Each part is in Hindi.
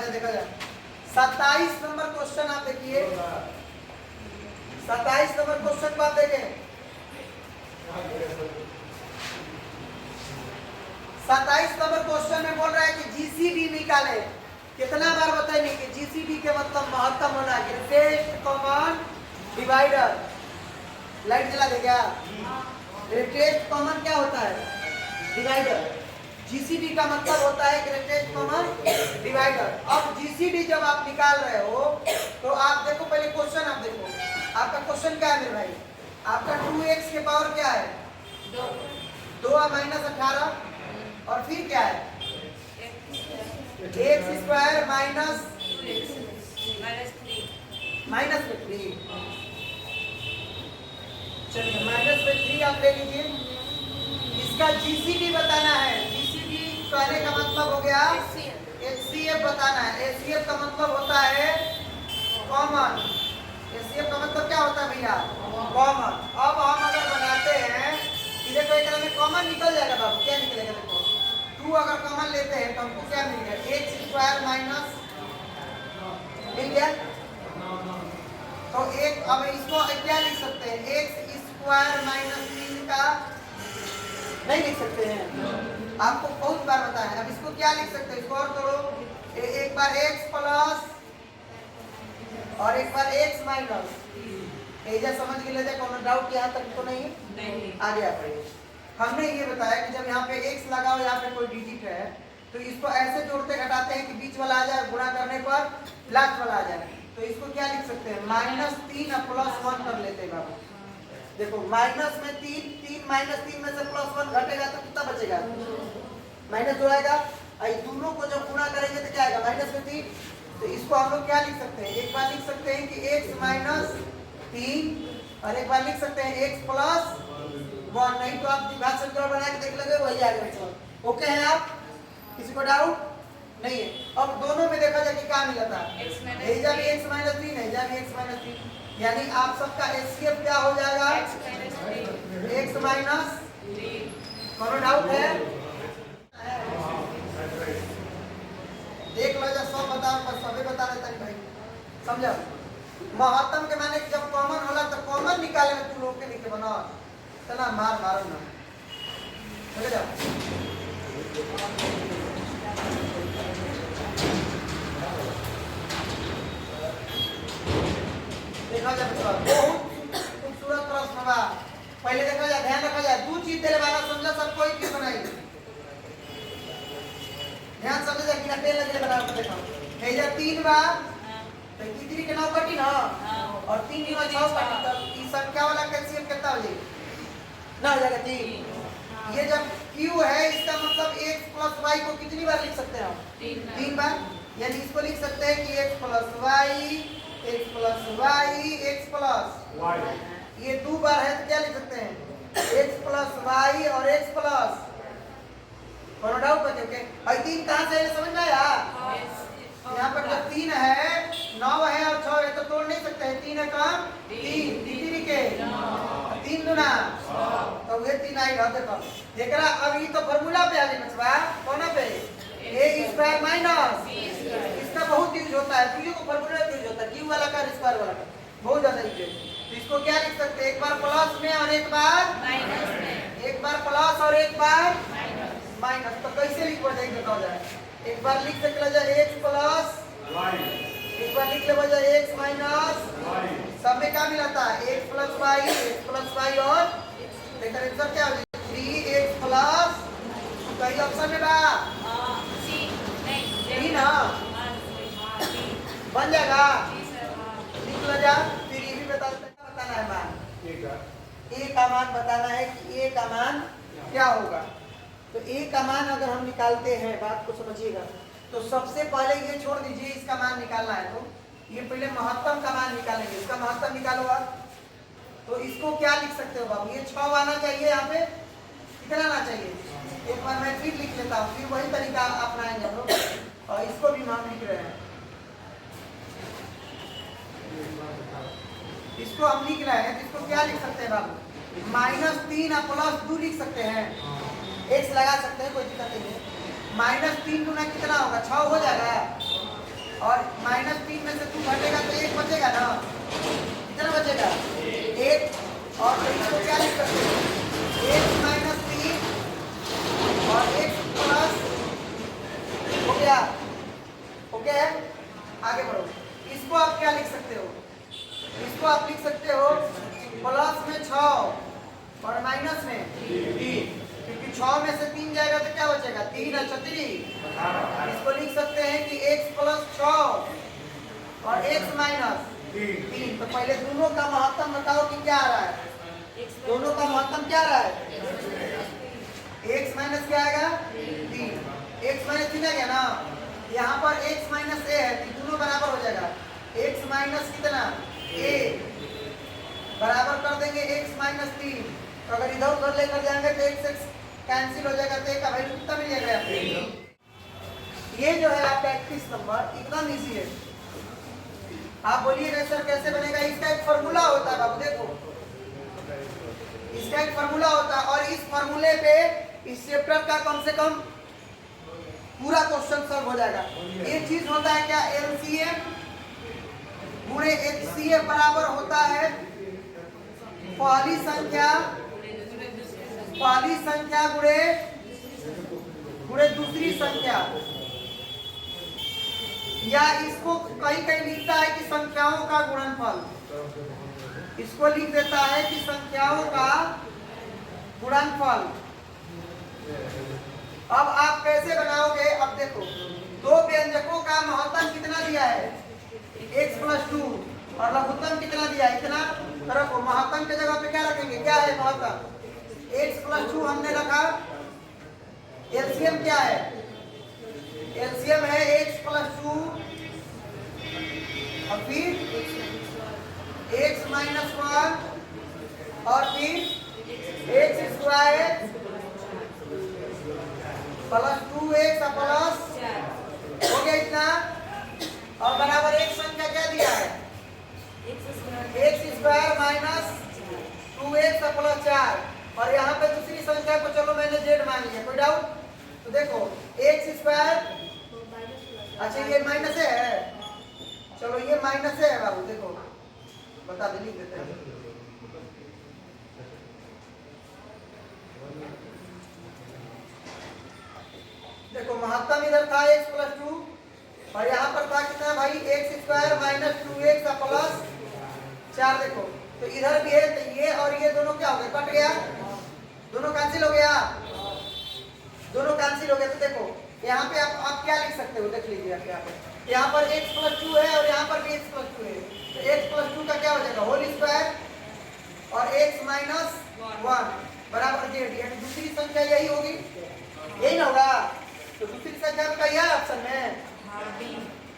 देखा जाए 27 नंबर क्वेश्चन आप देखिए। 27 नंबर क्वेश्चन को आप देखें। 27 नंबर क्वेश्चन में बोल रहा है कि जीसीडी निकाले। कितना बार बताएंगे कि जीसीडी के मतलब महत्तम होना है, ग्रेटेस्ट कॉमन डिवाइडर। लाइट जला दे क्या? ग्रेटेस्ट कॉमन क्या होता है? डिवाइडर। जीसीडी का मतलब होता है ग्रेटेस्ट कॉमन डिवाइडर। अब जीसीडी जब आप निकाल रहे हो तो आप देखो, पहले क्वेश्चन आप देखो, आपका क्वेश्चन क्या है मेरे भाई? आपका 2x के पावर क्या है? 2 माइनस 18 और फिर क्या है? X square minus 3। चलिए माइनस में 3 आप ले लीजिए। इसका जीसीडी बताना है। जीसीडी कहने का मतलब हो गया एचसीएफ बताना है। एचसीएफ का मतलब होता है कॉमन। एचसीएफ का मतलब क्या होता है भैया? कॉमन। अब हम अगर बनाते हैं कि देखो एक में कॉमन निकल जाएगा बाबू। क्या निकलेगा? देखो 2 अगर कॉमन लेते हैं तो हमको क्या मिल गया? एक्स स्क्वायर माइनस मिल गया। तो एक, अब इसको क्या लिख सकते हैं? एक्स स्क्वायर माइनस 3 का नहीं लिख सकते हैं, आपको बहुत बार बताया। अब इसको क्या लिख सकते हैं? इसको और करो, एक बार x प्लस और एक बार x माइनस। एजा समझ के ले जाए, कौन डाउट यहाँ तक तो नहीं? आगे आप पढ़िए। हमने ये बताया कि जब यहाँ पे x लगाओ, यहाँ पे कोई डिजिट है तो इसको ऐसे जोड़ते घटाते हैं कि बीच वाला आ जाए, गुणा करने पर लास्ट वाला आ जाए। तो इसको क्या लिख सकते हैं? -3 और +1 कर लेते हैं बाबू। देखो माइनस में 3 माइनस 3 में से +1 घटेगा तो कितना बचेगा? माइनस जो आएगा। दोनों को जब गुणा करेंगे तो क्या आएगा? माइनस में 3। तो इसको हम लोग क्या लिख सकते हैं? एक बार लिख सकते हैं कि x माइनस 3 और एक बार लिख सकते हैं x प्लस 1। नहीं तो आप विभाग समीकरण बना के देख लोगे, वही आएगा। ओके है आप? किसी को डाउट नहीं है? अब दोनों में देखा जाए कि क्या मिला था? एजा भी x माइनस 3 है, एजा भी x माइनस 3, यानी आप सबका एचसीएफ क्या हो जाएगा? x minus 3। कोनो डाउट है? देख लो जब सब बताओ, पर सभी बता देता है भाई। समझा? महत्तम के माने जब कॉमन होला तो कॉमन निकाले में तू लोग के लिखे बना तना मारो ना। समझ जाओ। देखा जाए बहुत खूबसूरत प्रश्न बा। पहले देखा जाए, ध्यान रखा जाए, 2 चीज देने वाला समझा सब कोई की बनाई। ध्यान समझ जाए, बिना पेन लगे बना के देखो। एजा 3 बा तो कितनी के 9 कटी ना, और 3 की 6 कटी, तो ई संख्या वाला कैल्शियम कितना हो जाएगा? ना हो जाएगा 3। ये जब q है इसका मतलब x प्लस y को कितनी बार लिख सकते हैं हम? 3 बार। यानी इसको लिख सकते हैं कि x plus y, x plus y, x plus y। ये 2 बार है तो क्या लिख सकते हैं? x प्लस y और x प्लस। कोनो डाउट बचे? ओके भाई 3 कहाँ से है समझ में आया? यहाँ पर जब 3 है, 9 है और 6 है तो तोड़ नहीं सकते हैं। 3 है कम 3 3 के 3 दुना तो वे 3 आई रहा। देखो एकरा अब ये तो फार्मूला पे आ गई बचवा। कौन पे? a स्क्वायर माइनस, इसका बहुत यूज होता है। क्यू को फार्मूला यूज होता है, क्यू वाला का स्क्वायर वाला का बहुत ज्यादा यूज है। तो इसको क्या लिख सकते हैं? एक बार प्लस में और एक बार माइनस में। एक बार प्लस और एक बार माइनस। तो कैसे लिख पड़ जाएगी बताओ जाए? एक बार लिख सकते जाए x प्लस y, एक बार लिख ले जाए x माइनस y। सब में क्या मिला था? x प्लस y और देखो आंसर क्या हो जाएगा? 3x प्लस कई ऑप्शन में बा नहीं ना बन जाएगा। लिख लो जा। फिर ये भी बताना है मान, a का मान बताना है कि a का मान क्या होगा। तो a का मान अगर हम निकालते हैं, बात को समझिएगा, तो सबसे पहले ये छोड़ दीजिए, इसका मान निकालना है तो ये पहले महत्तम का मान निकालेंगे। इसका महत्तम निकालो आप। तो इसको क्या लिख सकते हो बाबू? ये 6 आना चाहिए। यहाँ पे कितना आना चाहिए? एक बार मैं फिर लिख लेता हूँ, फिर वही तरीका अपनाएंगे हम लोग। और इसको भी हम लिख रहे हैं, इसको हम लिख रहे हैं। तो इसको क्या लिख सकते हैं बाबू? -3 और +2 लिख सकते हैं। x लगा सकते हैं, कोई दिक्कत नहीं है। -3 गुना कितना होगा? 6 हो जाएगा। और -3 में से 2 घटेगा तो 1 बचेगा ना, कितना बचेगा 1। और तो इसको क्या लिख सकते हो, x - 3 और x प्लस, हो गया, ओके। आगे बढ़ो, इसको आप क्या लिख सकते हो, इसको आप लिख सकते हो प्लस में 6 और माइनस में 3, क्योंकि 6 में से 3 जाएगा तो क्या बचेगा 3 और 3। इसको लिख सकते हैं कि x प्लस 6 और x माइनस 3। तो पहले दोनों का महत्तम बताओ कि क्या आ रहा है, दोनों का महत्तम क्या आ रहा है, x माइनस क्या आएगा 3, x माइनस 3 आ गया ना। यहाँ पर x माइनस a है तो दोनों बराबर हो जाएगा, x माइनस कितना a बराबर कर देंगे x माइनस 3। तो अगर इधर उधर लेकर जाएंगे तो x कैंसिल हो जाएगा, तो a का वैल्यू कितना मिल जाएगा। ये जो है आपका 31 नंबर एकदम इजी है। आप बोलिएगा सर कैसे बनेगा, इसका एक फॉर्मूला होता है बाबू, देखो इसका एक फॉर्मूला होता है और इस फॉर्मूले पे इस चैप्टर का कम से कम पूरा क्वेश्चन सॉल्व हो जाएगा। ये चीज होता है क्या, एलसीएम गुणे एचसीएफ बराबर होता है पहली संख्या गुणे दूसरी संख्या, या इसको कहीं कहीं लिखता है कि संख्याओं का गुणनफल, इसको लिख देता है कि संख्याओं का गुणनफल। अब आप कैसे बनाओगे, अब देखो दो व्यंजकों का महत्तम कितना दिया है x प्लस 2 और लघुत्तम कितना दिया है इतना, रखो महत्तम के जगह पे क्या रखेंगे, क्या है महत्तम x प्लस 2 हमने रखा। एलसीएम क्या है, एलसीएम है x प्लस 2 और फिर x माइनस 1 और फिर x square plus 2x plus, हो गया इतना। और बराबर एक संख्या क्या दिया है x square minus 2x plus 4, और यहाँ पे दूसरी संख्या को चलो मैंने z मान लिया, कोई डाउट। तो देखो x स्क्वायर, अच्छा ये माइनस है, चलो ये माइनस है बाबू, देखो बता दे लिख देते हैं। देखो महत्तम इधर था x प्लस 2 और यहाँ पर था कितना भाई x square minus 2x plus 4। देखो तो इधर भी है, तो ये और ये दोनों क्या हो गए, कट गया, दोनों कैंसिल हो गया, दोनों कैंसिल हो गया। तो देखो यहाँ पे आप क्या लिख सकते हो, देख लीजिए यहाँ पर x प्लस 2 है और यहाँ पर भी x प्लस 2 है, तो x प्लस 2 का क्या हो जाएगा होल स्क्वायर और x माइनस 1 बराबर z, यानी दूसरी संख्या यही होगी, यही ना होगा। तो दूसरी संख्या का यह ऑप्शन में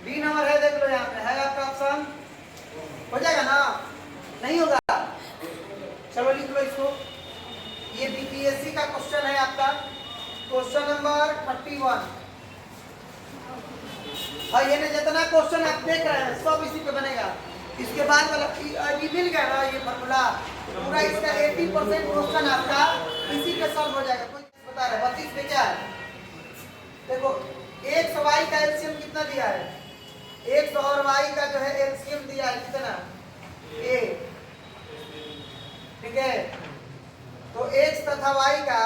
बी नंबर है, देख लो यहाँ पे है आपका ऑप्शन, हो जाएगा ना, नहीं होगा, चलो लिख लो इसको। ये बीपीएससी का क्वेश्चन है आपका, क्वेश्चन नंबर 31। और ये जितना क्वेश्चन आप देख रहे हैं सब इसी पे बनेगा। इसके बाद वाला अभी मिल गया ना ये फॉर्मूला, पूरा इसका 80% क्वेश्चन आपका इसी पे सॉल्व हो जाएगा। कोई बता रहा है 32 पे क्या है, देखो x y का एलसीएम कितना दिया है, x और y का जो है एलसीएम दिया है कितना a, ठीक है। तो x तथा y का,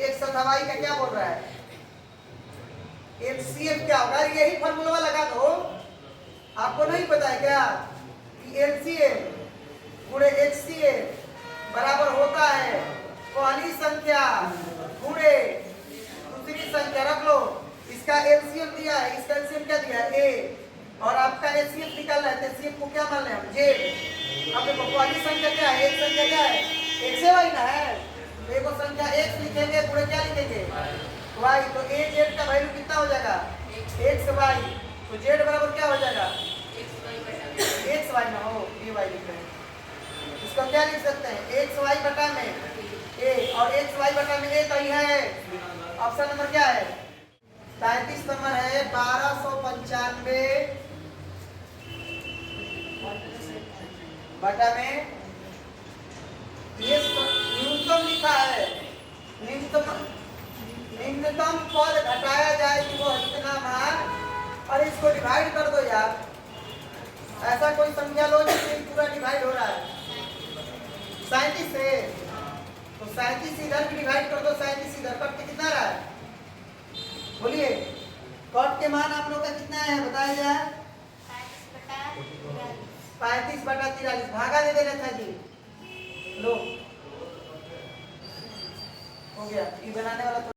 x तथा y का क्या बोल रहा है एलसीएम क्या होगा, यही फॉर्मूला लगा दो। आपको नहीं पता है क्या कि एलसीएम गुणे एचसीएम बराबर होता है पहली संख्या गुणे दूसरी संख्या, रख लो। इसका एलसीएम दिया है, इसका एलसीएम क्या दिया है a, और आपका एचसीएफ निकालना है, एचसीएफ को क्या मान रहे हैं हम z। अब देखो पहली संख्या क्या है, एक संख्या क्या है x से y ना है, तो एक संख्या x लिखेंगे गुणे क्या लिखेंगे y, तो a z का वैल्यू कितना हो जाएगा x y, तो z बराबर क्या हो जाएगा x y ना हो dy लिख रहे हैं। इसको क्या लिख सकते हैं x y बटा में a, और x y बटा में a कहीं है, ऑप्शन नंबर क्या है 33 नंबर है 1295 बटा में, ये न्यूनतम लिखा है, न्यूनतम कम पद घटाया जाए कि वो इतना मान, और इसको डिवाइड कर दो यार। ऐसा कोई संख्या लो जिससे पूरा डिवाइड हो रहा है 37 से, तो 37 इधर भी डिवाइड कर दो, 37 इधर, कट के कितना रहा है बोलिए। कट के मान आप लोग का कितना है बताया जाए? 35/43 भागा दे देना था जी। लो हो गया, ये बनाने वाला